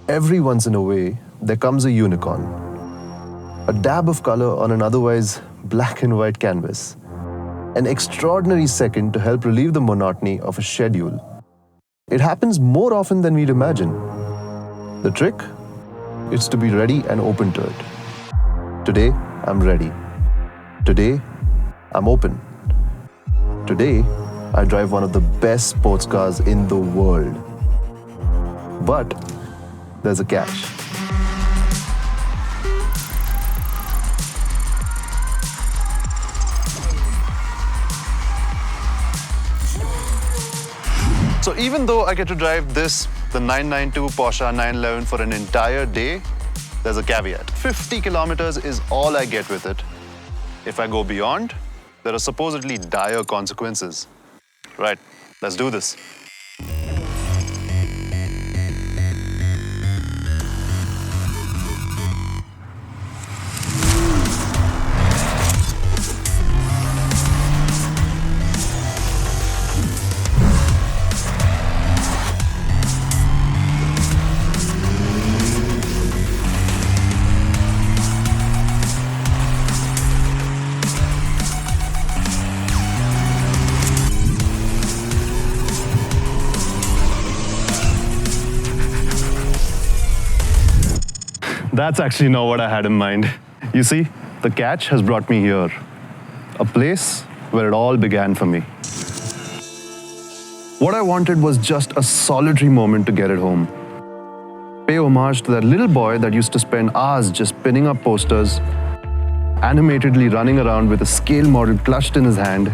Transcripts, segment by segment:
every once in a way, there comes a unicorn. A dab of color on an otherwise black and white canvas. An extraordinary second to help relieve the monotony of a schedule. It happens more often than we'd imagine. The trick? It's to be ready and open to it. Today, I'm ready. Today, I'm open. Today, I drive one of the best sports cars in the world. But there's a catch. So even though I get to drive the 992 Porsche 911 for an entire day, there's a caveat. 50 kilometers is all I get with it. If I go beyond, there are supposedly dire consequences. Right, let's do this. That's actually not what I had in mind. You see, the catch has brought me here. A place where it all began for me. What I wanted was just a solitary moment to get it home. Pay homage to that little boy that used to spend hours just pinning up posters, animatedly running around with a scale model clutched in his hand,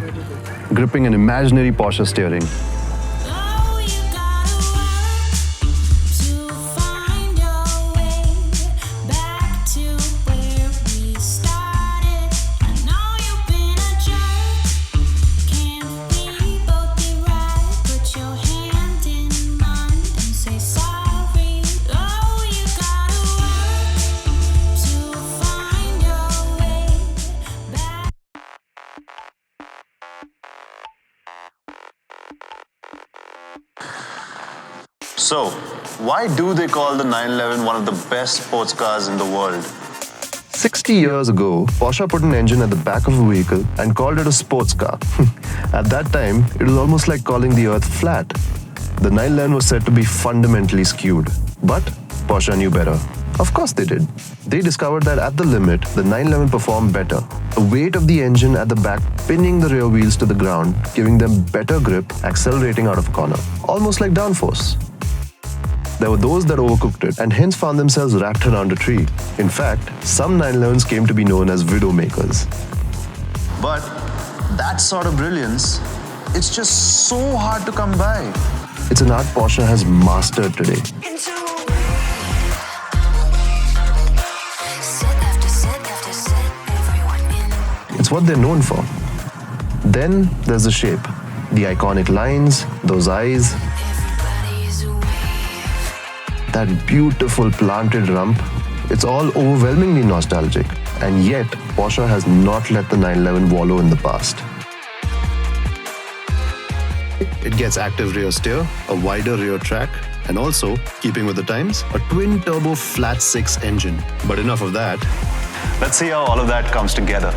gripping an imaginary Porsche steering. So, why do they call the 911 one of the best sports cars in the world? 60 years ago, Porsche put an engine at the back of a vehicle and called it a sports car. At that time, it was almost like calling the earth flat. The 911 was said to be fundamentally skewed. But Porsche knew better. Of course they did. They discovered that at the limit, the 911 performed better. The weight of the engine at the back pinning the rear wheels to the ground, giving them better grip, accelerating out of a corner. Almost like downforce. There were those that overcooked it and hence found themselves wrapped around a tree. In fact, some 911s came to be known as widow makers. But that sort of brilliance, it's just so hard to come by. It's an art Porsche has mastered today. It's what they're known for. Then there's the shape, the iconic lines, those eyes, that beautiful planted rump. It's all overwhelmingly nostalgic. And yet, Porsche has not let the 911 wallow in the past. It gets active rear steer, a wider rear track, and also, keeping with the times, a twin-turbo flat-six engine. But enough of that. Let's see how all of that comes together.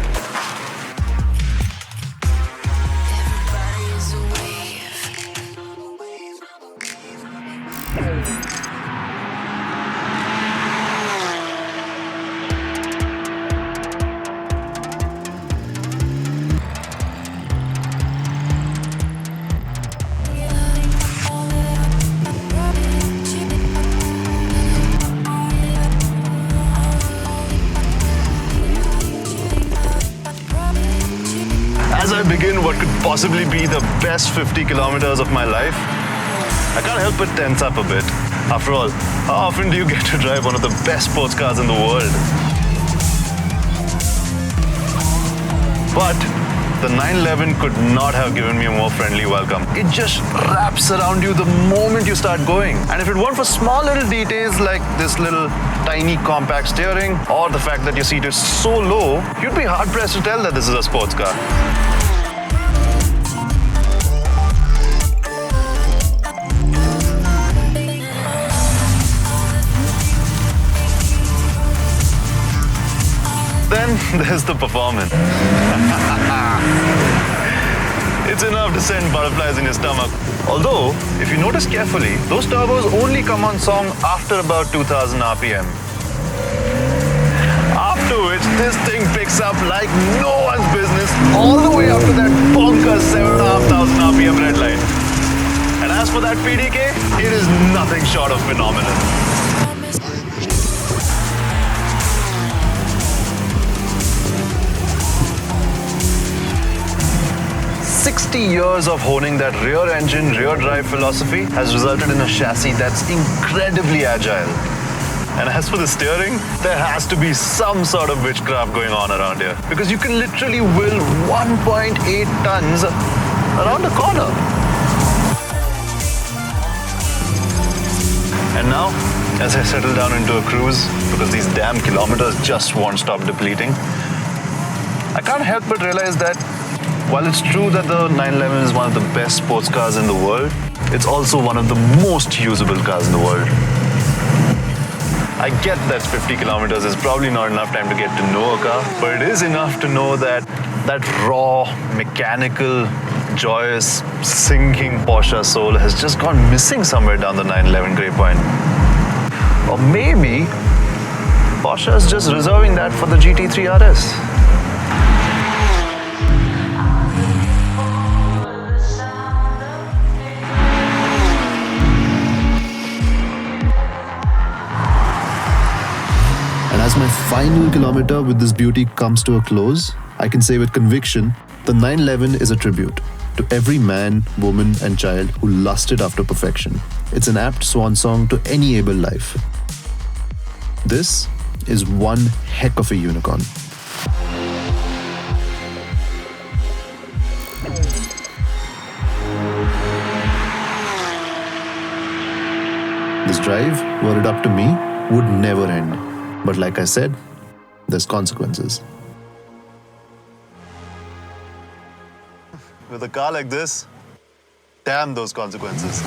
As I begin what could possibly be the best 50 kilometers of my life, I can't help but tense up a bit. After all, how often do you get to drive one of the best sports cars in the world? But the 911 could not have given me a more friendly welcome. It just wraps around you the moment you start going. And if it weren't for small little details like this little tiny compact steering or the fact that your seat is so low, you'd be hard-pressed to tell that this is a sports car. there's the performance. It's enough to send butterflies in your stomach. Although, if you notice carefully, those turbos only come on song after about 2000 RPM. After which, this thing picks up like no one's business all the way up to that bonkers 7,500 RPM red line. And as for that PDK, it is nothing short of phenomenal. 60 years of honing that rear engine, rear drive philosophy has resulted in a chassis that's incredibly agile. And as for the steering, there has to be some sort of witchcraft going on around here. Because you can literally will 1.8 tons around a corner. And now, as I settle down into a cruise, because these damn kilometers just won't stop depleting, I can't help but realize that while it's true that the 911 is one of the best sports cars in the world, it's also one of the most usable cars in the world. I get that 50 kilometers is probably not enough time to get to know a car, but it is enough to know that that raw, mechanical, joyous, singing Porsche soul has just gone missing somewhere down the 911 Grey Point. Or maybe Porsche is just reserving that for the GT3 RS. As my final kilometer with this beauty comes to a close, I can say with conviction, the 911 is a tribute to every man, woman and child who lusted after perfection. It's an apt swan song to any able life. This is one heck of a unicorn. This drive, were it up to me, would never end. But like I said, there's consequences. With a car like this, damn those consequences.